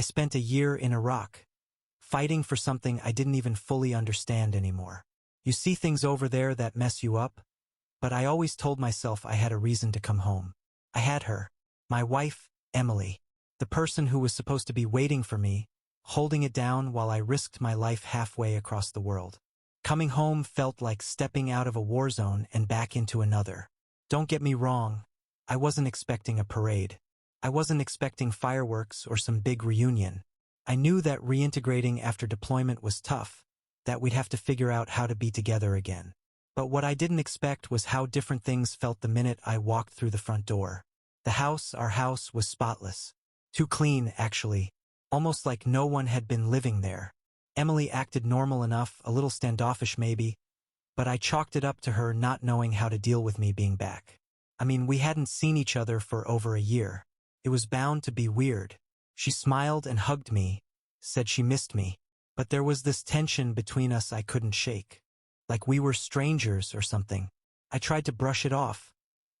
spent a year in Iraq, fighting for something I didn't even fully understand anymore. You see things over there that mess you up, but I always told myself I had a reason to come home. I had her, my wife, Emily, the person who was supposed to be waiting for me, holding it down while I risked my life halfway across the world. Coming home felt like stepping out of a war zone and back into another. Don't get me wrong, I wasn't expecting a parade. I wasn't expecting fireworks or some big reunion. I knew that reintegrating after deployment was tough, that we'd have to figure out how to be together again. But what I didn't expect was how different things felt the minute I walked through the front door. Our house, was spotless. Too clean, actually. Almost like no one had been living there. Emily acted normal enough, a little standoffish maybe, but I chalked it up to her not knowing how to deal with me being back. I mean, we hadn't seen each other for over a year. It was bound to be weird. She smiled and hugged me, said she missed me, but there was this tension between us I couldn't shake. Like we were strangers or something. I tried to brush it off.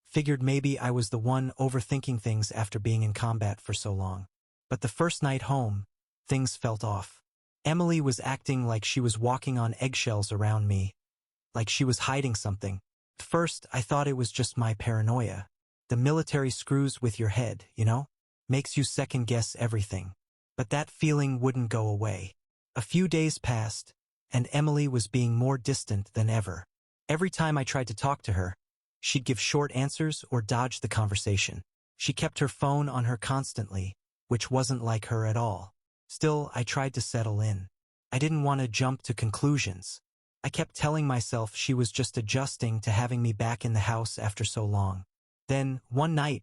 Figured maybe I was the one overthinking things after being in combat for so long. But the first night home, things felt off. Emily was acting like she was walking on eggshells around me, like she was hiding something. At first, I thought it was just my paranoia. The military screws with your head, you know? Makes you second-guess everything. But that feeling wouldn't go away. A few days passed, and Emily was being more distant than ever. Every time I tried to talk to her, she'd give short answers or dodge the conversation. She kept her phone on her constantly, which wasn't like her at all. Still, I tried to settle in. I didn't want to jump to conclusions. I kept telling myself she was just adjusting to having me back in the house after so long. Then, one night,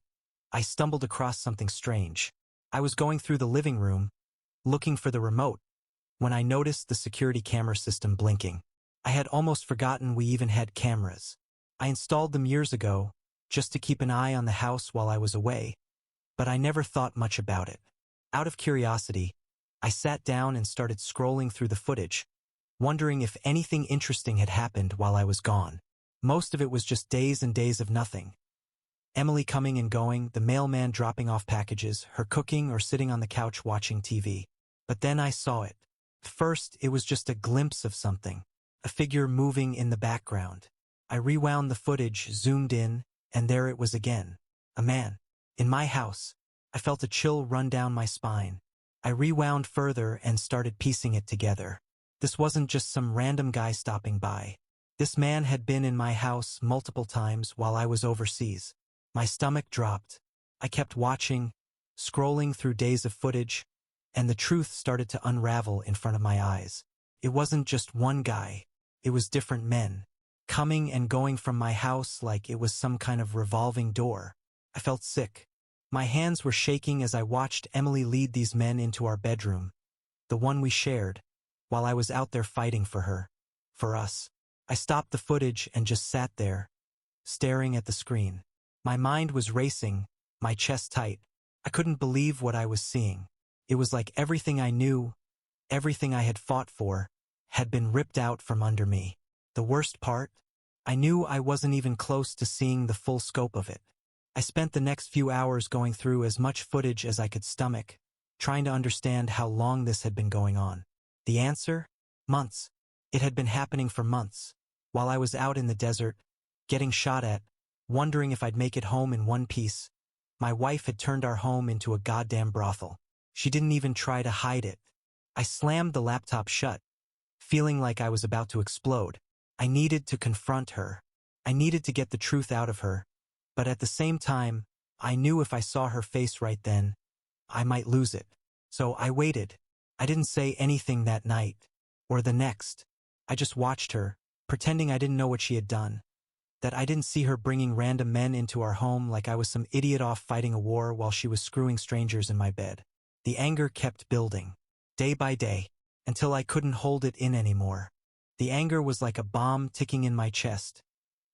I stumbled across something strange. I was going through the living room, looking for the remote, when I noticed the security camera system blinking. I had almost forgotten we even had cameras. I installed them years ago, just to keep an eye on the house while I was away, but I never thought much about it. Out of curiosity, I sat down and started scrolling through the footage, wondering if anything interesting had happened while I was gone. Most of it was just days and days of nothing. Emily coming and going, the mailman dropping off packages, her cooking or sitting on the couch watching TV. But then I saw it. First, it was just a glimpse of something, a figure moving in the background. I rewound the footage, zoomed in, and there it was again. A man. In my house. I felt a chill run down my spine. I rewound further and started piecing it together. This wasn't just some random guy stopping by. This man had been in my house multiple times while I was overseas. My stomach dropped. I kept watching, scrolling through days of footage, and the truth started to unravel in front of my eyes. It wasn't just one guy. It was different men, coming and going from my house like it was some kind of revolving door. I felt sick. My hands were shaking as I watched Emily lead these men into our bedroom, the one we shared, while I was out there fighting for her, for us. I stopped the footage and just sat there, staring at the screen. My mind was racing, my chest tight. I couldn't believe what I was seeing. It was like everything I knew, everything I had fought for, had been ripped out from under me. The worst part? I knew I wasn't even close to seeing the full scope of it. I spent the next few hours going through as much footage as I could stomach, trying to understand how long this had been going on. The answer? Months. It had been happening for months. While I was out in the desert, getting shot at, wondering if I'd make it home in one piece, my wife had turned our home into a goddamn brothel. She didn't even try to hide it. I slammed the laptop shut, feeling like I was about to explode. I needed to confront her. I needed to get the truth out of her. But at the same time, I knew if I saw her face right then, I might lose it. So I waited. I didn't say anything that night, or the next. I just watched her, pretending I didn't know what she had done. That I didn't see her bringing random men into our home like I was some idiot off fighting a war while she was screwing strangers in my bed. The anger kept building, day by day, until I couldn't hold it in anymore. The anger was like a bomb ticking in my chest,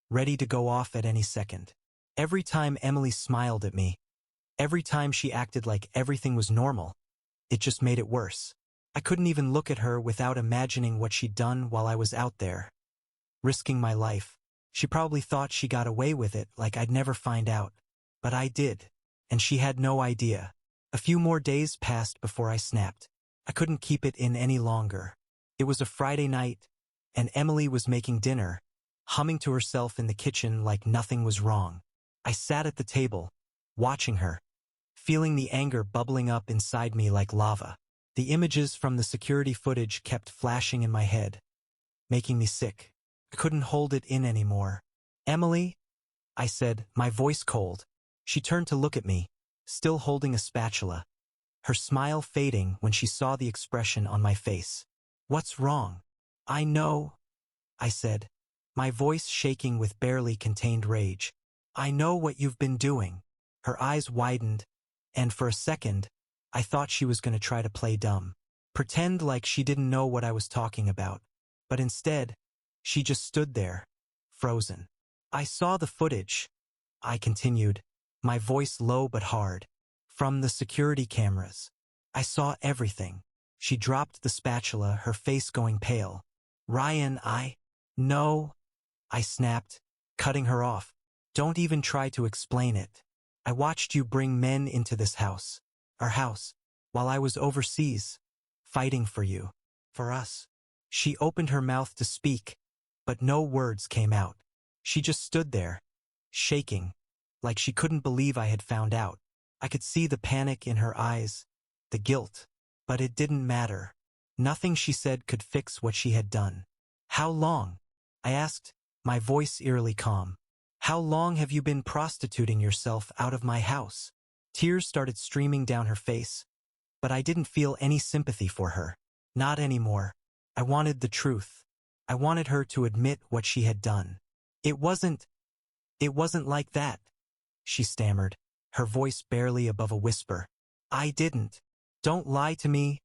ready to go off at any second. Every time Emily smiled at me, every time she acted like everything was normal, it just made it worse. I couldn't even look at her without imagining what she'd done while I was out there, risking my life. She probably thought she got away with it like I'd never find out. But I did, and she had no idea. A few more days passed before I snapped. I couldn't keep it in any longer. It was a Friday night, and Emily was making dinner, humming to herself in the kitchen like nothing was wrong. I sat at the table, watching her, feeling the anger bubbling up inside me like lava. The images from the security footage kept flashing in my head, making me sick. I couldn't hold it in anymore. "Emily," I said, my voice cold. She turned to look at me, still holding a spatula, her smile fading when she saw the expression on my face. "What's wrong?" "I know," I said, my voice shaking with barely contained rage. "I know what you've been doing." Her eyes widened, and for a second, I thought she was going to try to play dumb, pretend like she didn't know what I was talking about. But instead, she just stood there, frozen. "I saw the footage," I continued, my voice low but hard, "from the security cameras. I saw everything." She dropped the spatula, her face going pale. "Ryan, No," I snapped, cutting her off. "Don't even try to explain it. I watched you bring men into this house, our house, while I was overseas, fighting for you, for us." She opened her mouth to speak, but no words came out. She just stood there, shaking, like she couldn't believe I had found out. I could see the panic in her eyes, the guilt, but it didn't matter. Nothing she said could fix what she had done. "How long?" I asked, my voice eerily calm. "How long have you been prostituting yourself out of my house?" Tears started streaming down her face, but I didn't feel any sympathy for her. Not anymore. I wanted the truth. I wanted her to admit what she had done. It wasn't like that," she stammered, her voice barely above a whisper. "I didn't. Don't lie to me,"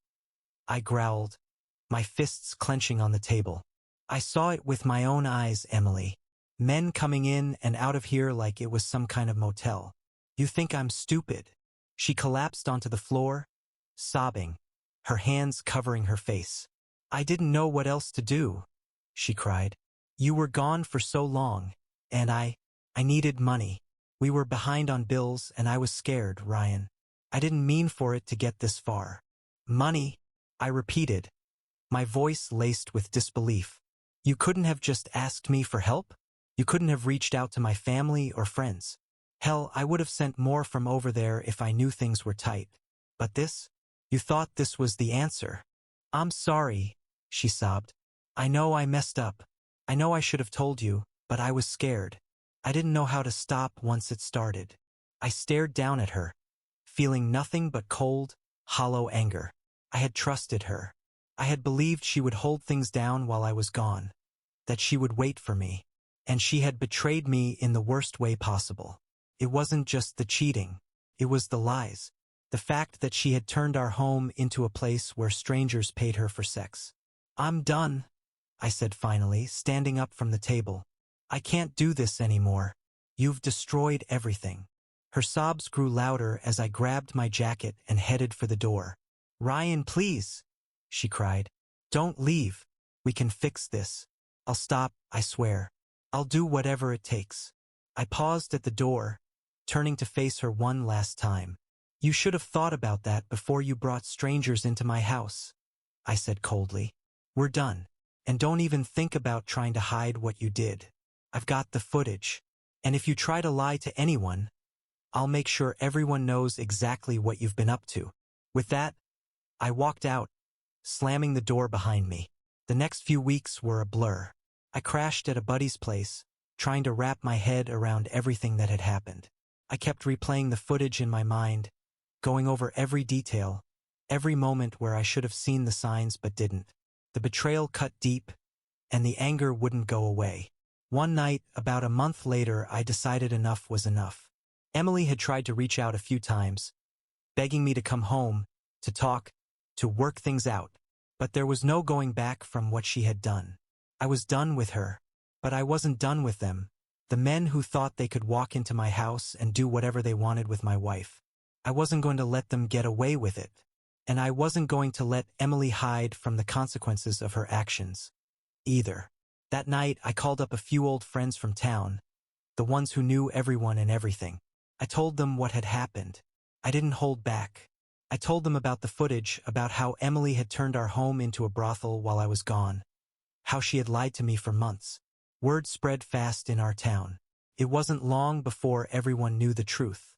I growled, my fists clenching on the table. "I saw it with my own eyes, Emily. Men coming in and out of here like it was some kind of motel. You think I'm stupid?" She collapsed onto the floor, sobbing, her hands covering her face. "I didn't know what else to do," she cried. "You were gone for so long, and I needed money. We were behind on bills and I was scared, Ryan. I didn't mean for it to get this far." "Money," I repeated, my voice laced with disbelief. "You couldn't have just asked me for help? You couldn't have reached out to my family or friends? Hell, I would have sent more from over there if I knew things were tight. But this? You thought this was the answer?" "I'm sorry," she sobbed. "I know I messed up. I know I should have told you, but I was scared. I didn't know how to stop once it started." I stared down at her, feeling nothing but cold, hollow anger. I had trusted her. I had believed she would hold things down while I was gone, that she would wait for me. And she had betrayed me in the worst way possible. It wasn't just the cheating. It was the lies. The fact that she had turned our home into a place where strangers paid her for sex. "I'm done," I said finally, standing up from the table. "I can't do this anymore. You've destroyed everything." Her sobs grew louder as I grabbed my jacket and headed for the door. "Ryan, please," she cried. "Don't leave. We can fix this. I'll stop, I swear. I'll do whatever it takes." I paused at the door, turning to face her one last time. "You should have thought about that before you brought strangers into my house," I said coldly. "We're done. And don't even think about trying to hide what you did. I've got the footage. And if you try to lie to anyone, I'll make sure everyone knows exactly what you've been up to." With that, I walked out, slamming the door behind me. The next few weeks were a blur. I crashed at a buddy's place, trying to wrap my head around everything that had happened. I kept replaying the footage in my mind, going over every detail, every moment where I should have seen the signs but didn't. The betrayal cut deep, and the anger wouldn't go away. One night, about a month later, I decided enough was enough. Emily had tried to reach out a few times, begging me to come home, to talk, to work things out. But there was no going back from what she had done. I was done with her, but I wasn't done with them. The men who thought they could walk into my house and do whatever they wanted with my wife. I wasn't going to let them get away with it. And I wasn't going to let Emily hide from the consequences of her actions, either. That night, I called up a few old friends from town, the ones who knew everyone and everything. I told them what had happened. I didn't hold back. I told them about the footage, about how Emily had turned our home into a brothel while I was gone, how she had lied to me for months. Word spread fast in our town. It wasn't long before everyone knew the truth.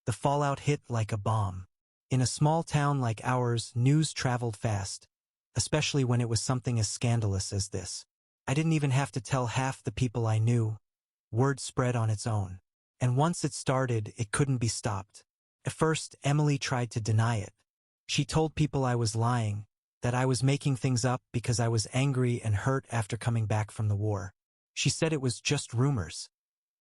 The fallout hit like a bomb. In a small town like ours, news traveled fast, especially when it was something as scandalous as this. I didn't even have to tell half the people I knew. Word spread on its own. And once it started, it couldn't be stopped. At first, Emily tried to deny it. She told people I was lying, that I was making things up because I was angry and hurt after coming back from the war. She said it was just rumors,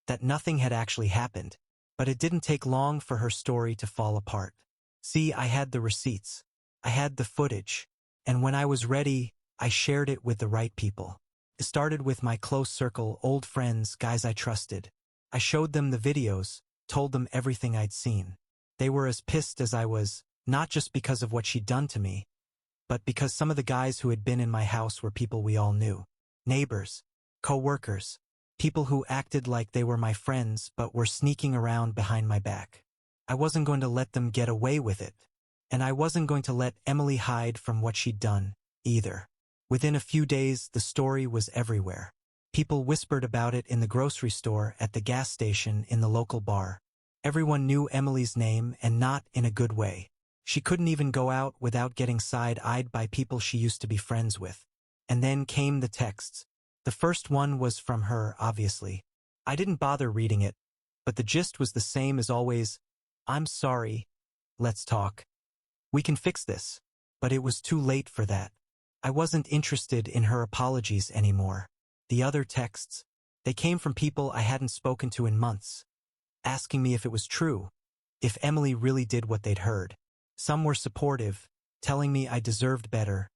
that nothing had actually happened. But it didn't take long for her story to fall apart. See, I had the receipts. I had the footage. And when I was ready, I shared it with the right people. It started with my close circle, old friends, guys I trusted. I showed them the videos, told them everything I'd seen. They were as pissed as I was, not just because of what she'd done to me, but because some of the guys who had been in my house were people we all knew. Neighbors, co-workers, people who acted like they were my friends but were sneaking around behind my back. I wasn't going to let them get away with it. And I wasn't going to let Emily hide from what she'd done, either. Within a few days, the story was everywhere. People whispered about it in the grocery store, at the gas station, in the local bar. Everyone knew Emily's name, and not in a good way. She couldn't even go out without getting side-eyed by people she used to be friends with. And then came the texts. The first one was from her, obviously. I didn't bother reading it, but the gist was the same as always. I'm sorry. Let's talk. We can fix this. But it was too late for that. I wasn't interested in her apologies anymore. The other texts, they came from people I hadn't spoken to in months, asking me if it was true, if Emily really did what they'd heard. Some were supportive, telling me I deserved better,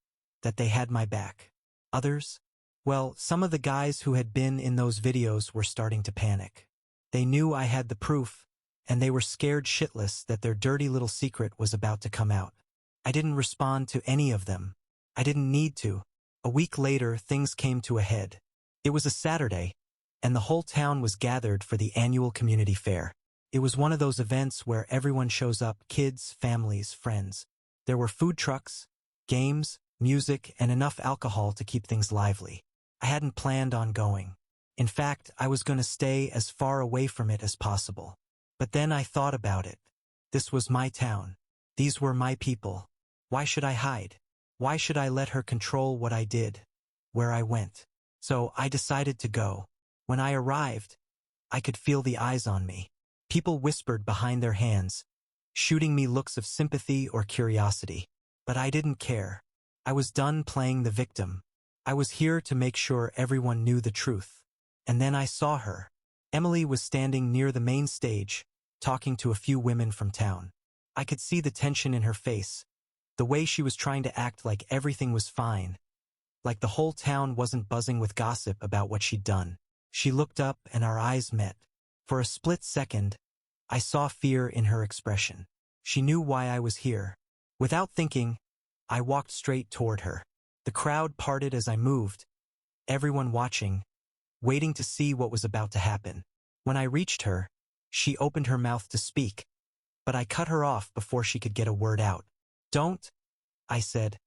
that they had my back. Others? Well, some of the guys who had been in those videos were starting to panic. They knew I had the proof, and they were scared shitless that their dirty little secret was about to come out. I didn't respond to any of them. I didn't need to. A week later, things came to a head. It was a Saturday, and the whole town was gathered for the annual community fair. It was one of those events where everyone shows up, kids, families, friends. There were food trucks, games, music, and enough alcohol to keep things lively. I hadn't planned on going. In fact, I was going to stay as far away from it as possible. But then I thought about it. This was my town. These were my people. Why should I hide? Why should I let her control what I did, where I went? So I decided to go. When I arrived, I could feel the eyes on me. People whispered behind their hands, shooting me looks of sympathy or curiosity. But I didn't care. I was done playing the victim. I was here to make sure everyone knew the truth. And then I saw her. Emily was standing near the main stage, talking to a few women from town. I could see the tension in her face, the way she was trying to act like everything was fine, like the whole town wasn't buzzing with gossip about what she'd done. She looked up and our eyes met. For a split second, I saw fear in her expression. She knew why I was here. Without thinking, I walked straight toward her. The crowd parted as I moved, everyone watching, waiting to see what was about to happen. When I reached her, she opened her mouth to speak, but I cut her off before she could get a word out. "Don't," I said,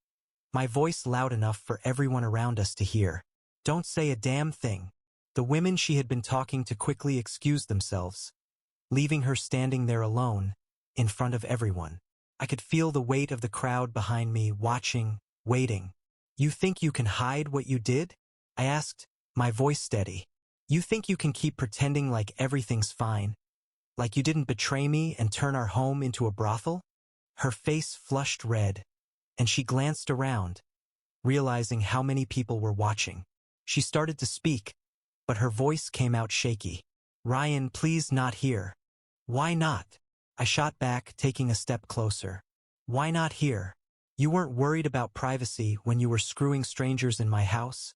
my voice loud enough for everyone around us to hear. "Don't say a damn thing." The women she had been talking to quickly excused themselves, leaving her standing there alone, in front of everyone. I could feel the weight of the crowd behind me, watching, waiting. "You think you can hide what you did?" I asked, my voice steady. "You think you can keep pretending like everything's fine? Like you didn't betray me and turn our home into a brothel?" Her face flushed red, and she glanced around, realizing how many people were watching. She started to speak, but her voice came out shaky. "Ryan, please, not here." "Why not?" I shot back, taking a step closer. "Why not here? You weren't worried about privacy when you were screwing strangers in my house?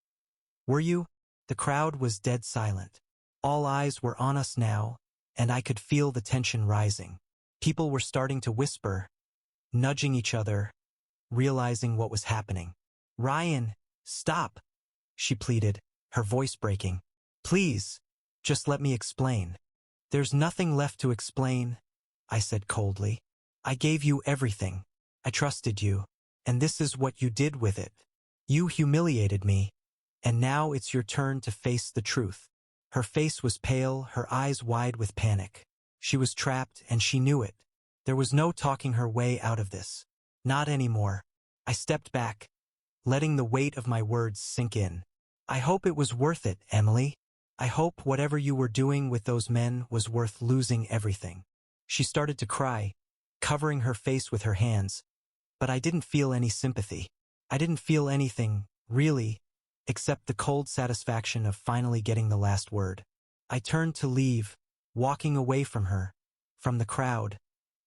Were you?" The crowd was dead silent. All eyes were on us now, and I could feel the tension rising. People were starting to whisper, nudging each other, realizing what was happening. "Ryan, stop," she pleaded, her voice breaking. "Please, just let me explain." "There's nothing left to explain," I said coldly. "I gave you everything. I trusted you, and this is what you did with it. You humiliated me, and now it's your turn to face the truth." Her face was pale, her eyes wide with panic. She was trapped, and she knew it. There was no talking her way out of this. Not anymore. I stepped back, letting the weight of my words sink in. "I hope it was worth it, Emily. I hope whatever you were doing with those men was worth losing everything." She started to cry, covering her face with her hands, but I didn't feel any sympathy. I didn't feel anything, really, except the cold satisfaction of finally getting the last word. I turned to leave, walking away from her, from the crowd,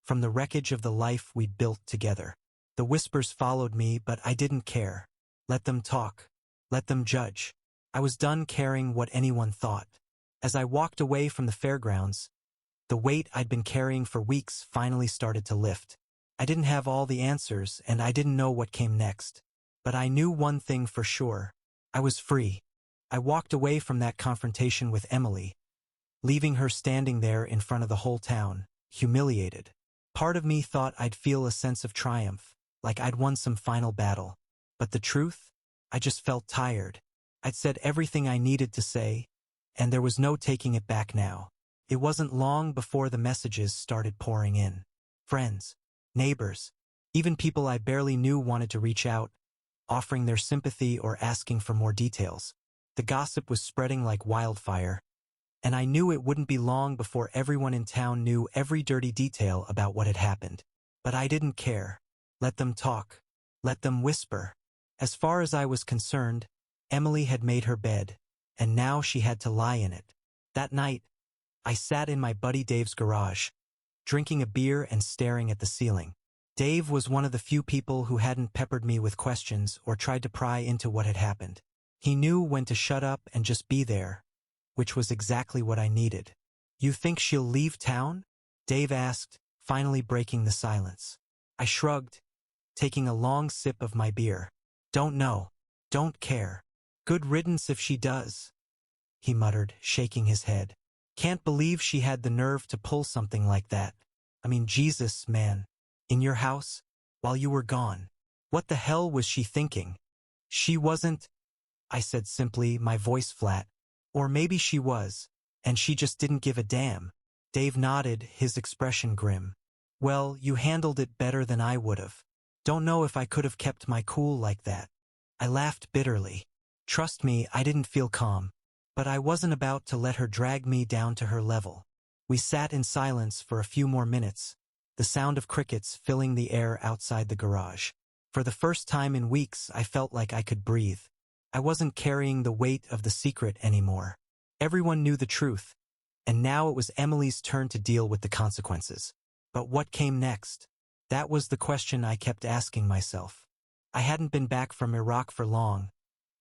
from the wreckage of the life we'd built together. The whispers followed me, but I didn't care. Let them talk. Let them judge. I was done caring what anyone thought. As I walked away from the fairgrounds, the weight I'd been carrying for weeks finally started to lift. I didn't have all the answers, and I didn't know what came next. But I knew one thing for sure. I was free. I walked away from that confrontation with Emily, leaving her standing there in front of the whole town, humiliated. Part of me thought I'd feel a sense of triumph, like I'd won some final battle. But the truth? I just felt tired. I'd said everything I needed to say, and there was no taking it back now. It wasn't long before the messages started pouring in. Friends, neighbors, even people I barely knew wanted to reach out, offering their sympathy or asking for more details. The gossip was spreading like wildfire, and I knew it wouldn't be long before everyone in town knew every dirty detail about what had happened. But I didn't care. Let them talk. Let them whisper. As far as I was concerned, Emily had made her bed, and now she had to lie in it. That night, I sat in my buddy Dave's garage, drinking a beer and staring at the ceiling. Dave was one of the few people who hadn't peppered me with questions or tried to pry into what had happened. He knew when to shut up and just be there, which was exactly what I needed. "You think she'll leave town?" Dave asked, finally breaking the silence. I shrugged, taking a long sip of my beer. "Don't know. Don't care. Good riddance if she does," he muttered, shaking his head. "Can't believe she had the nerve to pull something like that. I mean, Jesus, man. In your house, while you were gone. What the hell was she thinking?" "She wasn't," I said simply, my voice flat. "Or maybe she was, and she just didn't give a damn." Dave nodded, his expression grim. "Well, you handled it better than I would've. Don't know if I could have kept my cool like that." I laughed bitterly. Trust me, I didn't feel calm. But I wasn't about to let her drag me down to her level. We sat in silence for a few more minutes, the sound of crickets filling the air outside the garage. For the first time in weeks, I felt like I could breathe. I wasn't carrying the weight of the secret anymore. Everyone knew the truth, and now it was Emily's turn to deal with the consequences. But what came next? That was the question I kept asking myself. I hadn't been back from Iraq for long,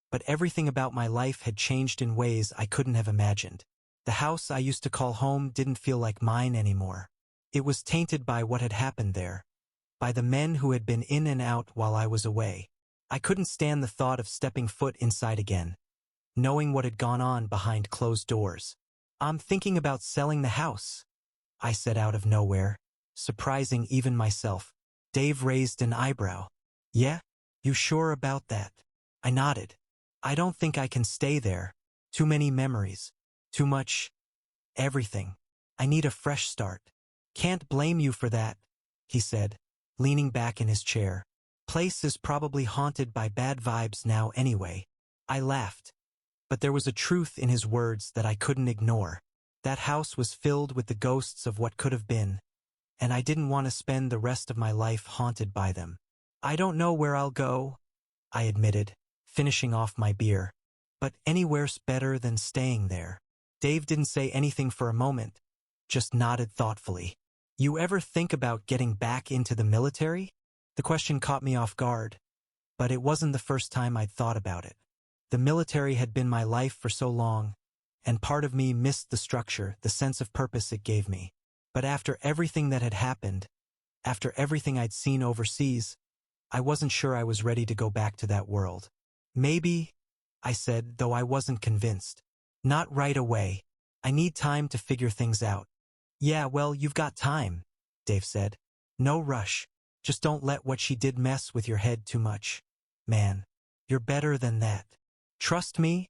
but everything about my life had changed in ways I couldn't have imagined. The house I used to call home didn't feel like mine anymore. It was tainted by what had happened there, by the men who had been in and out while I was away. I couldn't stand the thought of stepping foot inside again, knowing what had gone on behind closed doors. "I'm thinking about selling the house," I said out of nowhere, surprising even myself. Dave raised an eyebrow. "Yeah? You sure about that?" I nodded. "I don't think I can stay there. Too many memories. Too much. Everything. I need a fresh start." "Can't blame you for that," he said, leaning back in his chair. "Place is probably haunted by bad vibes now anyway." I laughed. But there was a truth in his words that I couldn't ignore. That house was filled with the ghosts of what could have been, and I didn't want to spend the rest of my life haunted by them. "I don't know where I'll go," I admitted, finishing off my beer. "But anywhere's better than staying there." Dave didn't say anything for a moment, just nodded thoughtfully. "You ever think about getting back into the military?" The question caught me off guard, but it wasn't the first time I'd thought about it. The military had been my life for so long, and part of me missed the structure, the sense of purpose it gave me. But after everything that had happened, after everything I'd seen overseas, I wasn't sure I was ready to go back to that world. "Maybe," I said, though I wasn't convinced. "Not right away. I need time to figure things out." "Yeah, well, you've got time," Dave said. "No rush. Just don't let what she did mess with your head too much. Man, you're better than that. Trust me,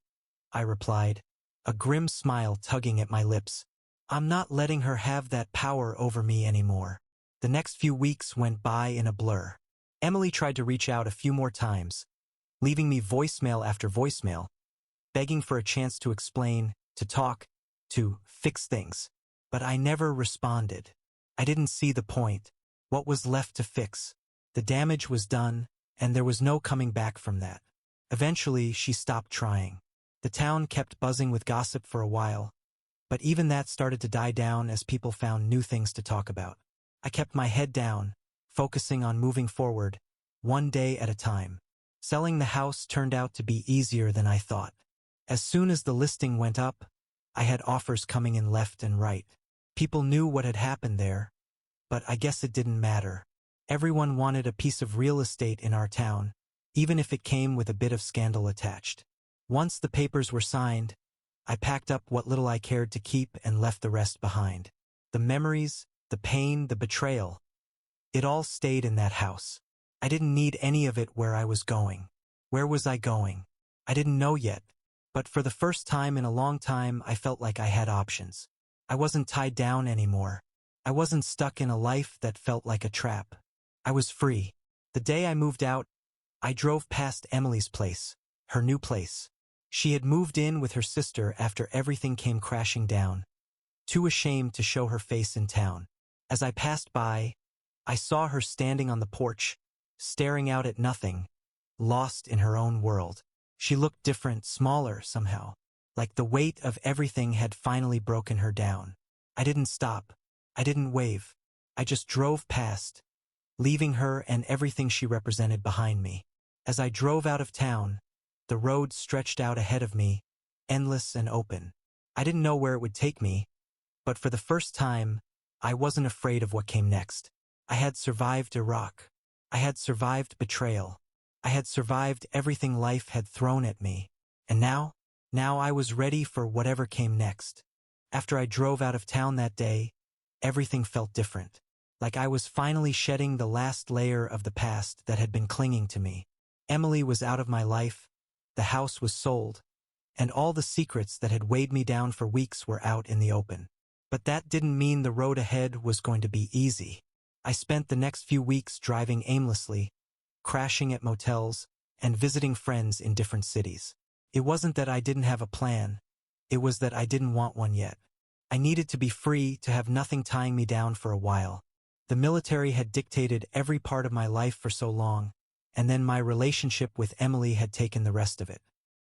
I replied, a grim smile tugging at my lips. I'm not letting her have that power over me anymore. The next few weeks went by in a blur. Emily tried to reach out a few more times, leaving me voicemail after voicemail, begging for a chance to explain, to talk, to fix things. But I never responded. I didn't see the point. What was left to fix? The damage was done, and there was no coming back from that. Eventually, she stopped trying. The town kept buzzing with gossip for a while, but even that started to die down as people found new things to talk about. I kept my head down, focusing on moving forward, one day at a time. Selling the house turned out to be easier than I thought. As soon as the listing went up, I had offers coming in left and right. People knew what had happened there, but I guess it didn't matter. Everyone wanted a piece of real estate in our town, even if it came with a bit of scandal attached. Once the papers were signed, I packed up what little I cared to keep and left the rest behind. The memories, the pain, the betrayal. It all stayed in that house. I didn't need any of it where I was going. Where was I going? I didn't know yet, but for the first time in a long time I felt like I had options. I wasn't tied down anymore. I wasn't stuck in a life that felt like a trap. I was free. The day I moved out, I drove past Emily's place, her new place. She had moved in with her sister after everything came crashing down, too ashamed to show her face in town. As I passed by, I saw her standing on the porch, staring out at nothing, lost in her own world. She looked different, smaller somehow, like the weight of everything had finally broken her down. I didn't stop. I didn't wave. I just drove past, leaving her and everything she represented behind me. As I drove out of town, the road stretched out ahead of me, endless and open. I didn't know where it would take me, but for the first time, I wasn't afraid of what came next. I had survived Iraq. I had survived betrayal. I had survived everything life had thrown at me. And now I was ready for whatever came next. After I drove out of town that day, everything felt different. Like I was finally shedding the last layer of the past that had been clinging to me. Emily was out of my life, the house was sold, and all the secrets that had weighed me down for weeks were out in the open. But that didn't mean the road ahead was going to be easy. I spent the next few weeks driving aimlessly, crashing at motels, and visiting friends in different cities. It wasn't that I didn't have a plan, it was that I didn't want one yet. I needed to be free, to have nothing tying me down for a while. The military had dictated every part of my life for so long, and then my relationship with Emily had taken the rest of it.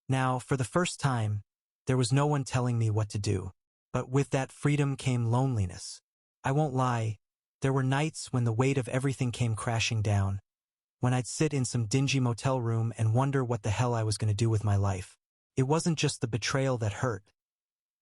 Now, for the first time, there was no one telling me what to do. But with that freedom came loneliness. I won't lie, there were nights when the weight of everything came crashing down, when I'd sit in some dingy motel room and wonder what the hell I was going to do with my life. It wasn't just the betrayal that hurt.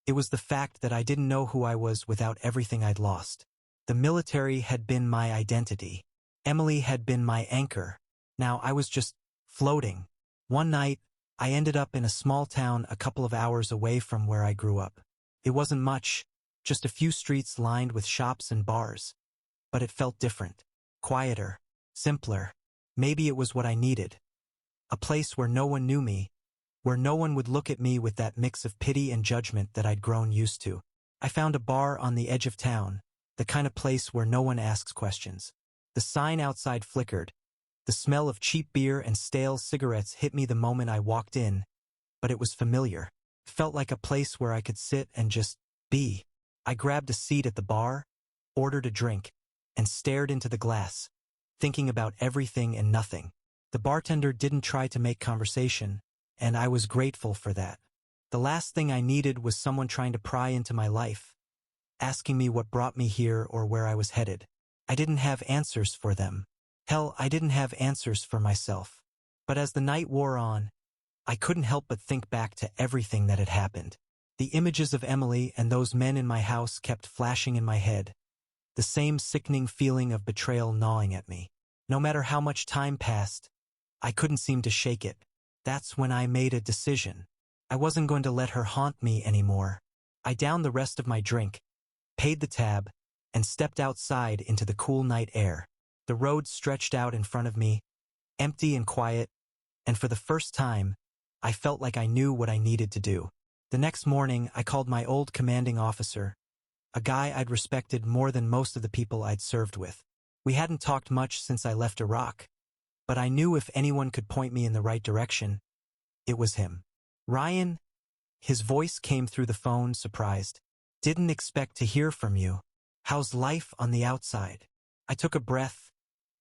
It was the fact that I didn't know who I was without everything I'd lost. The military had been my identity. Emily had been my anchor. Now I was just floating. One night, I ended up in a small town a couple of hours away from where I grew up. It wasn't much, just a few streets lined with shops and bars. But it felt different, quieter, simpler. Maybe it was what I needed. A place where no one knew me, where no one would look at me with that mix of pity and judgment that I'd grown used to. I found a bar on the edge of town, the kind of place where no one asks questions. The sign outside flickered. The smell of cheap beer and stale cigarettes hit me the moment I walked in, but it was familiar. It felt like a place where I could sit and just be. I grabbed a seat at the bar, ordered a drink, and stared into the glass, thinking about everything and nothing. The bartender didn't try to make conversation, and I was grateful for that. The last thing I needed was someone trying to pry into my life, asking me what brought me here or where I was headed. I didn't have answers for them. Hell, I didn't have answers for myself. But as the night wore on, I couldn't help but think back to everything that had happened. The images of Emily and those men in my house kept flashing in my head, the same sickening feeling of betrayal gnawing at me. No matter how much time passed, I couldn't seem to shake it. That's when I made a decision. I wasn't going to let her haunt me anymore. I downed the rest of my drink, paid the tab, and stepped outside into the cool night air. The road stretched out in front of me, empty and quiet, and for the first time, I felt like I knew what I needed to do. The next morning, I called my old commanding officer, a guy I'd respected more than most of the people I'd served with. We hadn't talked much since I left Iraq, but I knew if anyone could point me in the right direction, it was him. "Ryan," his voice came through the phone, surprised. "Didn't expect to hear from you. How's life on the outside?" I took a breath,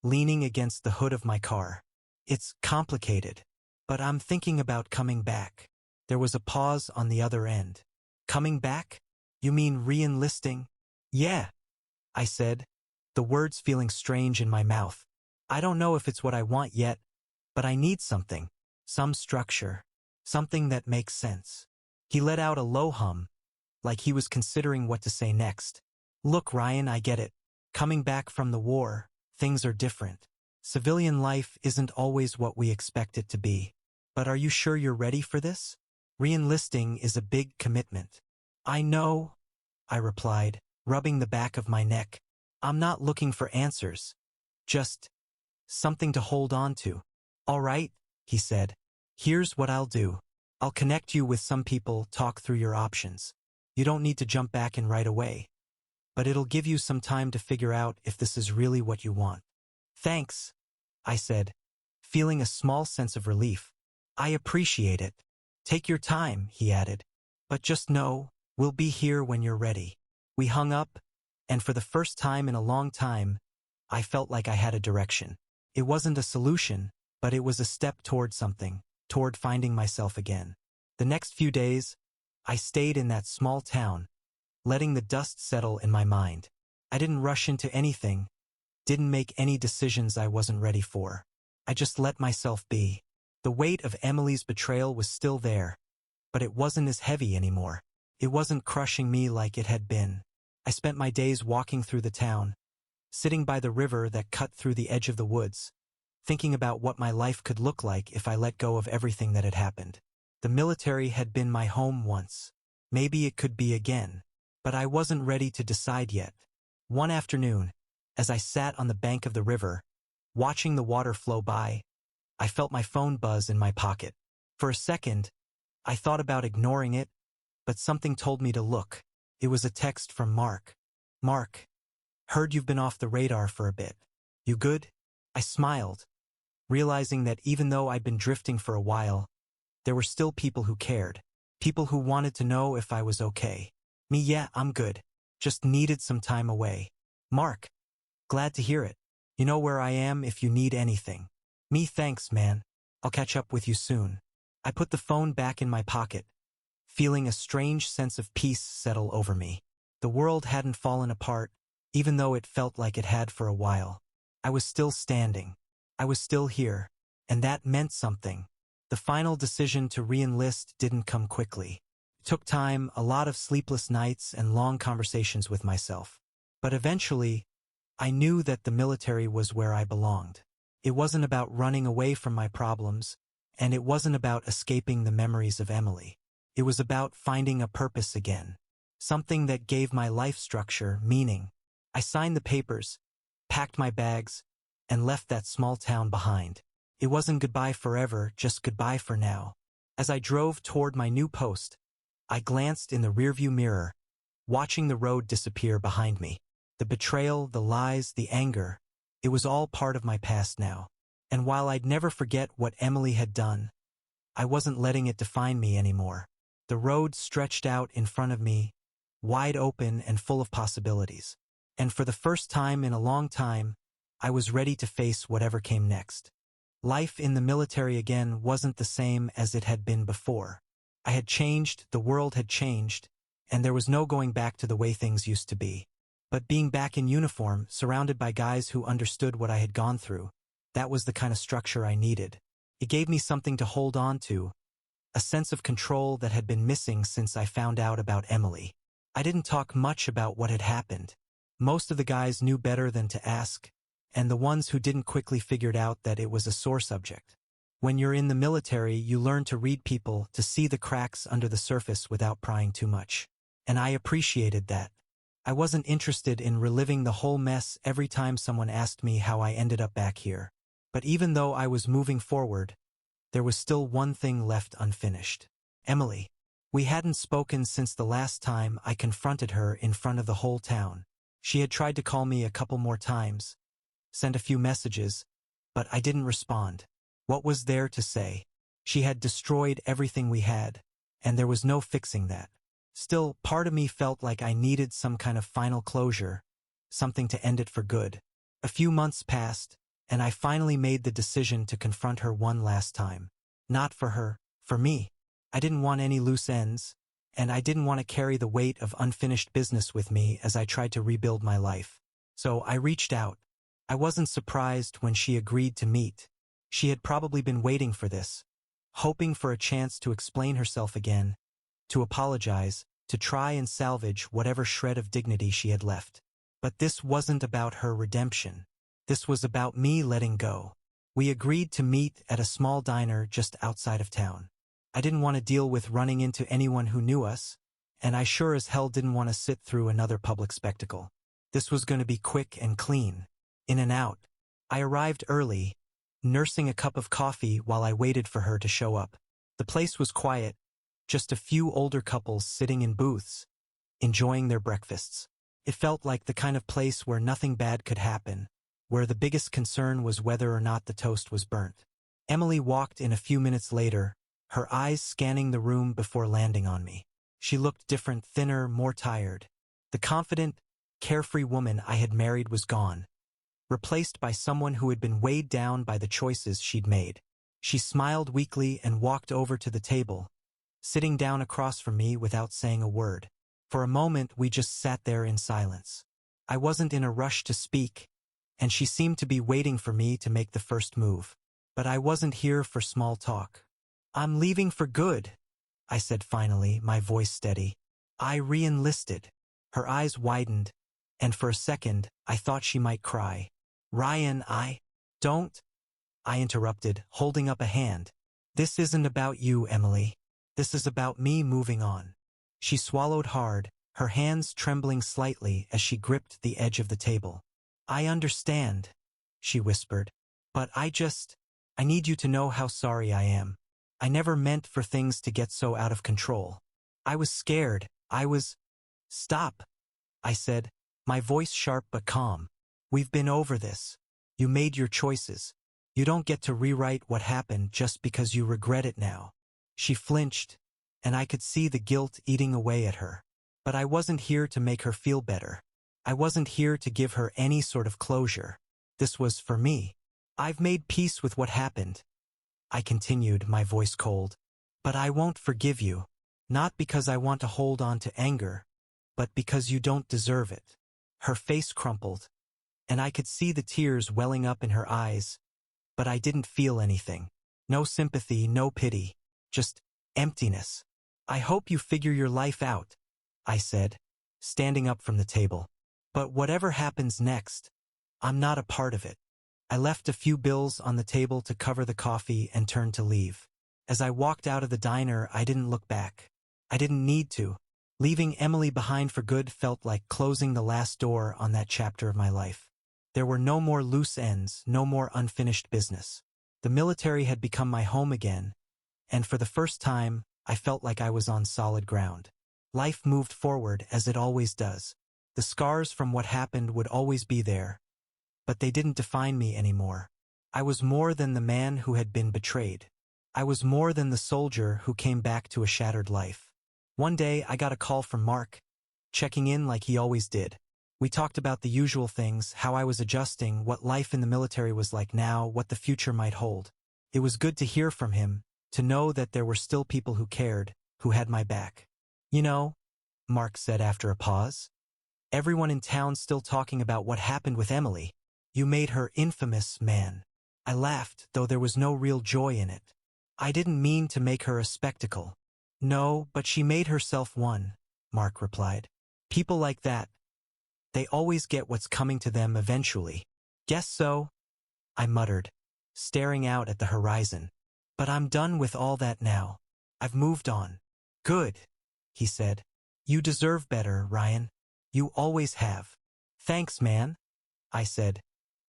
leaning against the hood of my car. "It's complicated, but I'm thinking about coming back." There was a pause on the other end. "Coming back? You mean re-enlisting?" "Yeah," I said, the words feeling strange in my mouth. "I don't know if it's what I want yet, but I need something, some structure, something that makes sense." He let out a low hum, like he was considering what to say next. "Look, Ryan, I get it. Coming back from the war, things are different. Civilian life isn't always what we expect it to be. But are you sure you're ready for this? Re-enlisting is a big commitment." "I know," I replied, rubbing the back of my neck. "I'm not looking for answers. Just something to hold on to." "All right," he said. "Here's what I'll do. I'll connect you with some people, talk through your options. You don't need to jump back in right away, but it'll give you some time to figure out if this is really what you want." "Thanks," I said, feeling a small sense of relief. "I appreciate it." "Take your time," he added. "But just know, we'll be here when you're ready." We hung up, and for the first time in a long time, I felt like I had a direction. It wasn't a solution, but it was a step toward something, toward finding myself again. The next few days, I stayed in that small town, letting the dust settle in my mind. I didn't rush into anything, didn't make any decisions I wasn't ready for. I just let myself be. The weight of Emily's betrayal was still there, but it wasn't as heavy anymore. It wasn't crushing me like it had been. I spent my days walking through the town, sitting by the river that cut through the edge of the woods, thinking about what my life could look like if I let go of everything that had happened. The military had been my home once. Maybe it could be again, but I wasn't ready to decide yet. One afternoon, as I sat on the bank of the river, watching the water flow by, I felt my phone buzz in my pocket. For a second, I thought about ignoring it, but something told me to look. It was a text from Mark. "Mark, heard you've been off the radar for a bit. You good?" I smiled, realizing that even though I'd been drifting for a while, there were still people who cared. People who wanted to know if I was okay. "Me, yeah, I'm good. Just needed some time away." "Mark, glad to hear it. You know where I am if you need anything." "Me, thanks, man. I'll catch up with you soon." I put the phone back in my pocket, feeling a strange sense of peace settle over me. The world hadn't fallen apart, even though it felt like it had for a while. I was still standing. I was still here, and that meant something. The final decision to re-enlist didn't come quickly. It took time, a lot of sleepless nights and long conversations with myself. But eventually, I knew that the military was where I belonged. It wasn't about running away from my problems, and it wasn't about escaping the memories of Emily. It was about finding a purpose again, something that gave my life structure, meaning. I signed the papers, packed my bags, and left that small town behind. It wasn't goodbye forever, just goodbye for now. As I drove toward my new post, I glanced in the rearview mirror, watching the road disappear behind me. The betrayal, the lies, the anger, it was all part of my past now. And while I'd never forget what Emily had done, I wasn't letting it define me anymore. The road stretched out in front of me, wide open and full of possibilities. And for the first time in a long time, I was ready to face whatever came next. Life in the military again wasn't the same as it had been before. I had changed, the world had changed, and there was no going back to the way things used to be. But being back in uniform, surrounded by guys who understood what I had gone through, that was the kind of structure I needed. It gave me something to hold on to, a sense of control that had been missing since I found out about Emily. I didn't talk much about what had happened. Most of the guys knew better than to ask, and the ones who didn't quickly figured out that it was a sore subject. When you're in the military, you learn to read people, to see the cracks under the surface without prying too much. And I appreciated that. I wasn't interested in reliving the whole mess every time someone asked me how I ended up back here. But even though I was moving forward, there was still one thing left unfinished. Emily. We hadn't spoken since the last time I confronted her in front of the whole town. She had tried to call me a couple more times, sent a few messages, but I didn't respond. What was there to say? She had destroyed everything we had, and there was no fixing that. Still, part of me felt like I needed some kind of final closure, something to end it for good. A few months passed, and I finally made the decision to confront her one last time. Not for her, for me. I didn't want any loose ends, and I didn't want to carry the weight of unfinished business with me as I tried to rebuild my life. So I reached out. I wasn't surprised when she agreed to meet. She had probably been waiting for this, hoping for a chance to explain herself again, to apologize, to try and salvage whatever shred of dignity she had left. But this wasn't about her redemption. This was about me letting go. We agreed to meet at a small diner just outside of town. I didn't want to deal with running into anyone who knew us, and I sure as hell didn't want to sit through another public spectacle. This was going to be quick and clean. In and out. I arrived early, nursing a cup of coffee while I waited for her to show up. The place was quiet, just a few older couples sitting in booths, enjoying their breakfasts. It felt like the kind of place where nothing bad could happen, where the biggest concern was whether or not the toast was burnt. Emily walked in a few minutes later, her eyes scanning the room before landing on me. She looked different, thinner, more tired. The confident, carefree woman I had married was gone, replaced by someone who had been weighed down by the choices she'd made. She smiled weakly and walked over to the table, sitting down across from me without saying a word. For a moment we just sat there in silence. I wasn't in a rush to speak, and she seemed to be waiting for me to make the first move. But I wasn't here for small talk. "I'm leaving for good," I said finally, my voice steady. "I re-enlisted." Her eyes widened, and for a second I thought she might cry. "Ryan, Don't," I interrupted, holding up a hand. "This isn't about you, Emily. This is about me moving on." She swallowed hard, her hands trembling slightly as she gripped the edge of the table. "I understand," she whispered. "But I need you to know how sorry I am. I never meant for things to get so out of control. I was scared. Stop," I said, my voice sharp but calm. "We've been over this. You made your choices. You don't get to rewrite what happened just because you regret it now." She flinched, and I could see the guilt eating away at her. But I wasn't here to make her feel better. I wasn't here to give her any sort of closure. This was for me. "I've made peace with what happened," I continued, my voice cold. "But I won't forgive you. Not because I want to hold on to anger, but because you don't deserve it." Her face crumpled, and I could see the tears welling up in her eyes, but I didn't feel anything. No sympathy, no pity, just emptiness. "I hope you figure your life out," I said, standing up from the table. "But whatever happens next, I'm not a part of it." I left a few bills on the table to cover the coffee and turned to leave. As I walked out of the diner, I didn't look back. I didn't need to. Leaving Emily behind for good felt like closing the last door on that chapter of my life. There were no more loose ends, no more unfinished business. The military had become my home again, and for the first time, I felt like I was on solid ground. Life moved forward as it always does. The scars from what happened would always be there, but they didn't define me anymore. I was more than the man who had been betrayed. I was more than the soldier who came back to a shattered life. One day I got a call from Mark, checking in like he always did. We talked about the usual things, how I was adjusting, what life in the military was like now, what the future might hold. It was good to hear from him, to know that there were still people who cared, who had my back. "You know," Mark said after a pause, "everyone in town's still talking about what happened with Emily. You made her infamous, man." I laughed, though there was no real joy in it. "I didn't mean to make her a spectacle." "No, but she made herself one," Mark replied. "People like that, they always get what's coming to them eventually." "Guess so," I muttered, staring out at the horizon. "But I'm done with all that now. I've moved on." "Good," he said. "You deserve better, Ryan. You always have. Thanks, man, I said,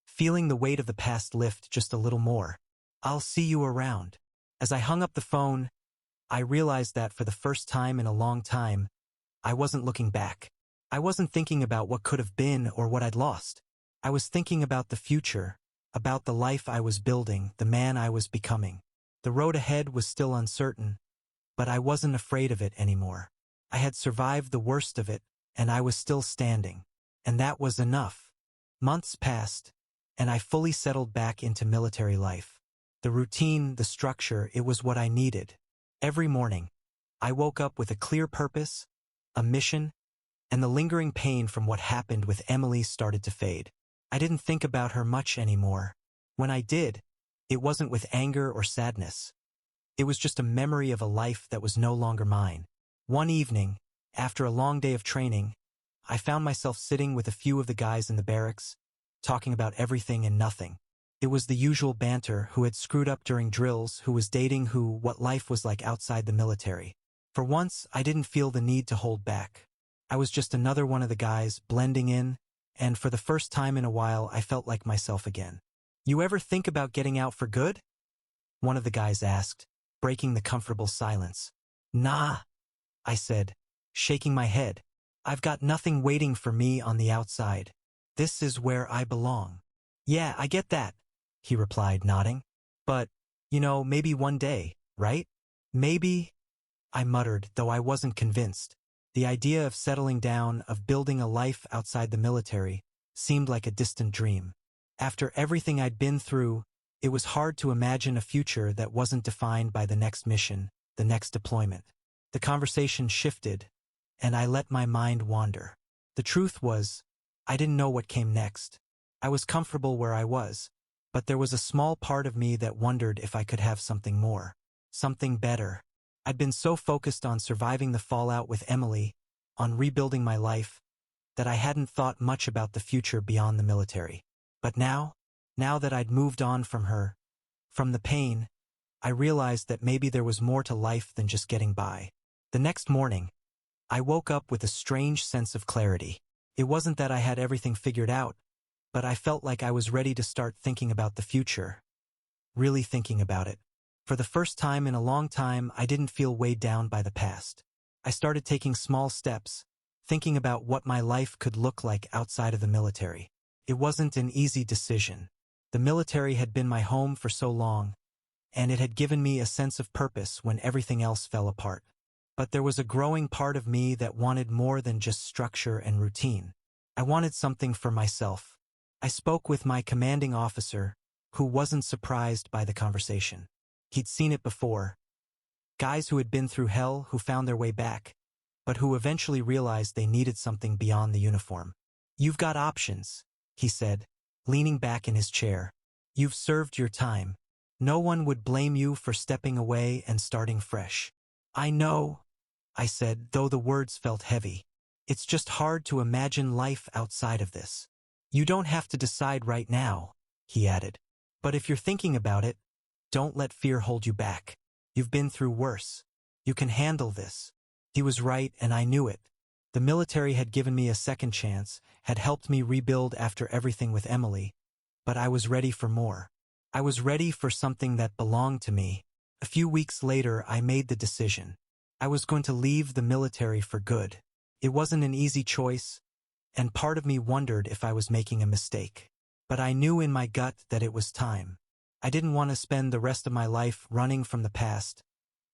feeling the weight of the past lift just a little more. I'll see you around. As I hung up the phone, I realized that for the first time in a long time, I wasn't looking back. I wasn't thinking about what could have been or what I'd lost. I was thinking about the future, about the life I was building, the man I was becoming. The road ahead was still uncertain, but I wasn't afraid of it anymore. I had survived the worst of it, and I was still standing. And that was enough. Months passed, and I fully settled back into military life. The routine, the structure, it was what I needed. Every morning, I woke up with a clear purpose, a mission, and the lingering pain from what happened with Emily started to fade. I didn't think about her much anymore. When I did, it wasn't with anger or sadness. It was just a memory of a life that was no longer mine. One evening, after a long day of training, I found myself sitting with a few of the guys in the barracks, talking about everything and nothing. It was the usual banter: who had screwed up during drills, who was dating who, what life was like outside the military. For once, I didn't feel the need to hold back. I was just another one of the guys, blending in, and for the first time in a while I felt like myself again. You ever think about getting out for good? One of the guys asked, breaking the comfortable silence. Nah, I said, shaking my head. I've got nothing waiting for me on the outside. This is where I belong. Yeah, I get that, he replied, nodding. But, maybe one day, right? Maybe, I muttered, though I wasn't convinced. The idea of settling down, of building a life outside the military, seemed like a distant dream. After everything I'd been through, it was hard to imagine a future that wasn't defined by the next mission, the next deployment. The conversation shifted, and I let my mind wander. The truth was, I didn't know what came next. I was comfortable where I was, but there was a small part of me that wondered if I could have something more, something better. I'd been so focused on surviving the fallout with Emily, on rebuilding my life, that I hadn't thought much about the future beyond the military. But now that I'd moved on from her, from the pain, I realized that maybe there was more to life than just getting by. The next morning, I woke up with a strange sense of clarity. It wasn't that I had everything figured out, but I felt like I was ready to start thinking about the future, really thinking about it. For the first time in a long time, I didn't feel weighed down by the past. I started taking small steps, thinking about what my life could look like outside of the military. It wasn't an easy decision. The military had been my home for so long, and it had given me a sense of purpose when everything else fell apart. But there was a growing part of me that wanted more than just structure and routine. I wanted something for myself. I spoke with my commanding officer, who wasn't surprised by the conversation. He'd seen it before. Guys who had been through hell, who found their way back, but who eventually realized they needed something beyond the uniform. You've got options, he said, leaning back in his chair. You've served your time. No one would blame you for stepping away and starting fresh. I know, I said, though the words felt heavy. It's just hard to imagine life outside of this. You don't have to decide right now, he added. But if you're thinking about it, don't let fear hold you back. You've been through worse. You can handle this. He was right, and I knew it. The military had given me a second chance, had helped me rebuild after everything with Emily, but I was ready for more. I was ready for something that belonged to me. A few weeks later, I made the decision. I was going to leave the military for good. It wasn't an easy choice, and part of me wondered if I was making a mistake. But I knew in my gut that it was time. I didn't want to spend the rest of my life running from the past,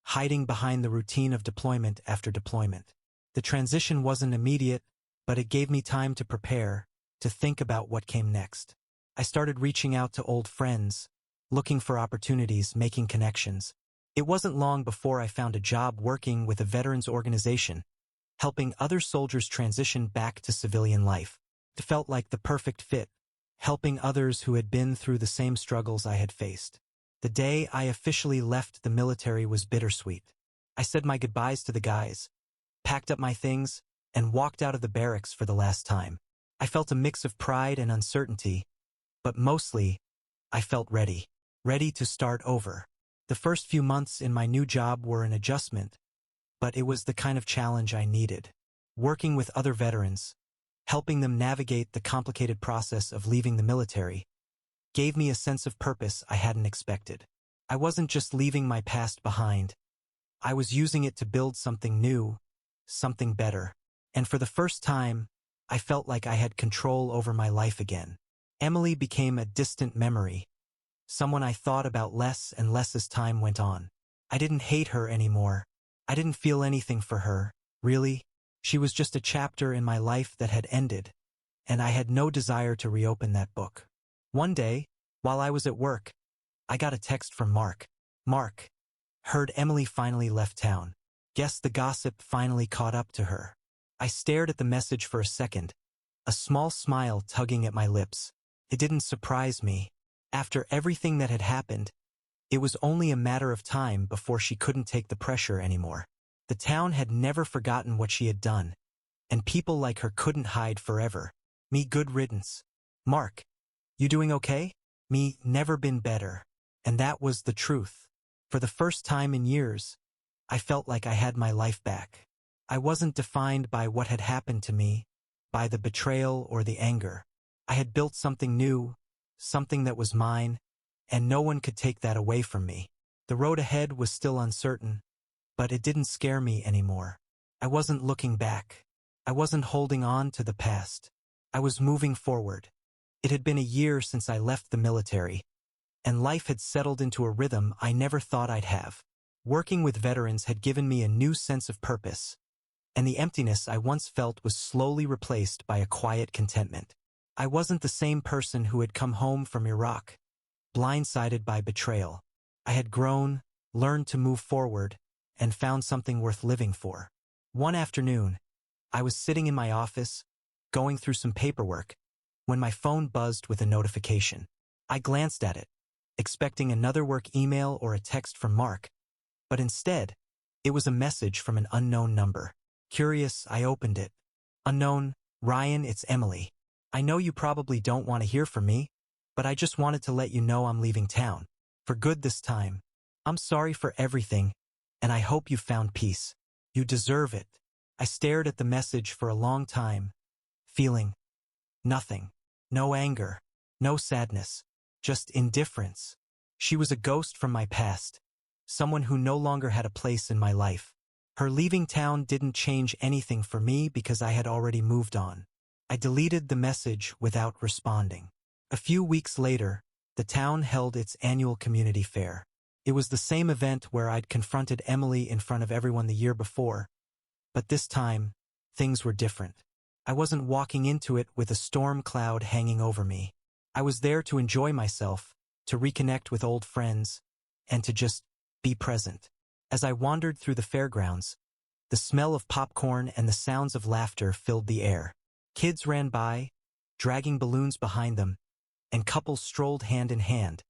hiding behind the routine of deployment after deployment. The transition wasn't immediate, but it gave me time to prepare, to think about what came next. I started reaching out to old friends, looking for opportunities, making connections. It wasn't long before I found a job working with a veterans organization, helping other soldiers transition back to civilian life. It felt like the perfect fit, helping others who had been through the same struggles I had faced. The day I officially left the military was bittersweet. I said my goodbyes to the guys, packed up my things, and walked out of the barracks for the last time. I felt a mix of pride and uncertainty, but mostly, I felt ready to start over. The first few months in my new job were an adjustment, but it was the kind of challenge I needed. Working with other veterans, helping them navigate the complicated process of leaving the military, gave me a sense of purpose I hadn't expected. I wasn't just leaving my past behind. I was using it to build something new, something better. And for the first time, I felt like I had control over my life again. Emily became a distant memory, someone I thought about less and less as time went on. I didn't hate her anymore. I didn't feel anything for her, really. She was just a chapter in my life that had ended, and I had no desire to reopen that book. One day, while I was at work, I got a text from Mark. Mark, heard Emily finally left town. Guess the gossip finally caught up to her. I stared at the message for a second, a small smile tugging at my lips. It didn't surprise me. After everything that had happened, it was only a matter of time before she couldn't take the pressure anymore. The town had never forgotten what she had done, and people like her couldn't hide forever. Me, good riddance. Mark, you doing okay? Me, never been better. And that was the truth. For the first time in years, I felt like I had my life back. I wasn't defined by what had happened to me, by the betrayal or the anger. I had built something new, something that was mine, and no one could take that away from me. The road ahead was still uncertain, but it didn't scare me anymore. I wasn't looking back. I wasn't holding on to the past. I was moving forward. It had been a year since I left the military, and life had settled into a rhythm I never thought I'd have. Working with veterans had given me a new sense of purpose, and the emptiness I once felt was slowly replaced by a quiet contentment. I wasn't the same person who had come home from Iraq, blindsided by betrayal. I had grown, learned to move forward, and found something worth living for. One afternoon, I was sitting in my office, going through some paperwork, when my phone buzzed with a notification. I glanced at it, expecting another work email or a text from Mark, but instead, it was a message from an unknown number. Curious, I opened it. Unknown, Ryan, it's Emily. I know you probably don't want to hear from me, but I just wanted to let you know I'm leaving town. For good this time. I'm sorry for everything, and I hope you found peace. You deserve it. I stared at the message for a long time, feeling nothing. No anger, no sadness, just indifference. She was a ghost from my past, someone who no longer had a place in my life. Her leaving town didn't change anything for me because I had already moved on. I deleted the message without responding. A few weeks later, the town held its annual community fair. It was the same event where I'd confronted Emily in front of everyone the year before, but this time, things were different. I wasn't walking into it with a storm cloud hanging over me. I was there to enjoy myself, to reconnect with old friends, and to just be present. As I wandered through the fairgrounds, the smell of popcorn and the sounds of laughter filled the air. Kids ran by, dragging balloons behind them, and couples strolled hand in hand,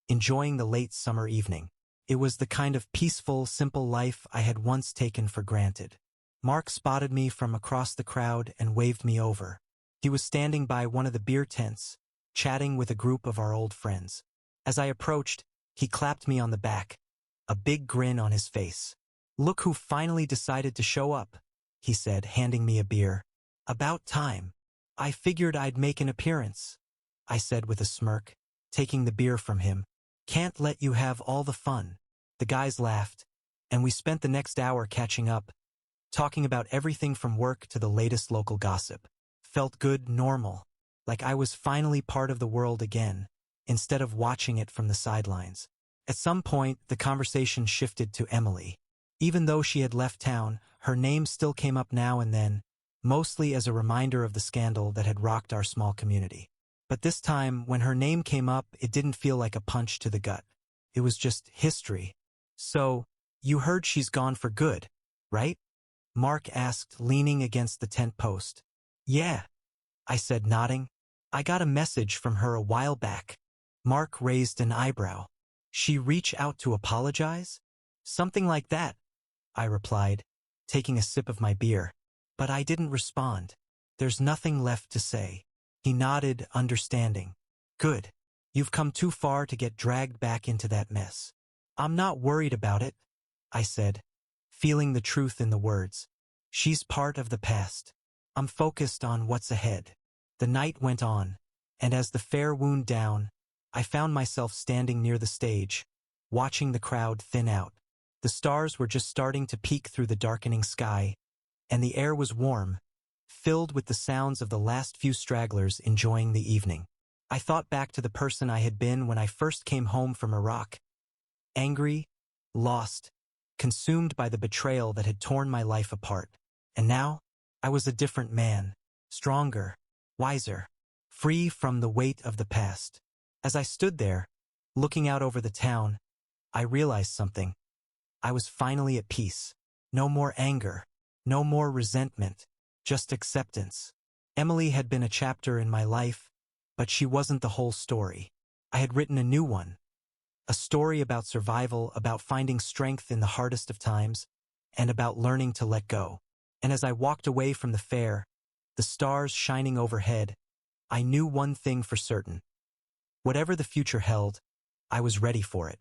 enjoying the late summer evening. It was the kind of peaceful, simple life I had once taken for granted. Mark spotted me from across the crowd and waved me over. He was standing by one of the beer tents, chatting with a group of our old friends. As I approached, he clapped me on the back, a big grin on his face. "Look who finally decided to show up," he said, handing me a beer. "About time. I figured I'd make an appearance," I said with a smirk, taking the beer from him. "Can't let you have all the fun." The guys laughed, and we spent the next hour catching up, talking about everything from work to the latest local gossip. Felt good, normal, like I was finally part of the world again, instead of watching it from the sidelines. At some point, the conversation shifted to Emily. Even though she had left town, her name still came up now and then, mostly as a reminder of the scandal that had rocked our small community. But this time, when her name came up, it didn't feel like a punch to the gut. It was just history. "So, you heard she's gone for good, right?" Mark asked, leaning against the tent post. "Yeah," I said, nodding. "I got a message from her a while back." Mark raised an eyebrow. "She reach out to apologize?" "Something like that," I replied, taking a sip of my beer. But I didn't respond. "There's nothing left to say." He nodded, understanding. "Good. You've come too far to get dragged back into that mess." "I'm not worried about it," I said, feeling the truth in the words. "She's part of the past. I'm focused on what's ahead. The night went on, and as the fair wound down, I found myself standing near the stage, watching the crowd thin out. The stars were just starting to peek through the darkening sky, and the air was warm, filled with the sounds of the last few stragglers enjoying the evening. I thought back to the person I had been when I first came home from Iraq, angry, lost, consumed by the betrayal that had torn my life apart. And now, I was a different man, stronger, wiser, free from the weight of the past. As I stood there, looking out over the town, I realized something. I was finally at peace. No more anger, no more resentment, just acceptance. Emily had been a chapter in my life, but she wasn't the whole story. I had written a new one. A story about survival, about finding strength in the hardest of times, and about learning to let go. And as I walked away from the fair, the stars shining overhead, I knew one thing for certain. Whatever the future held, I was ready for it.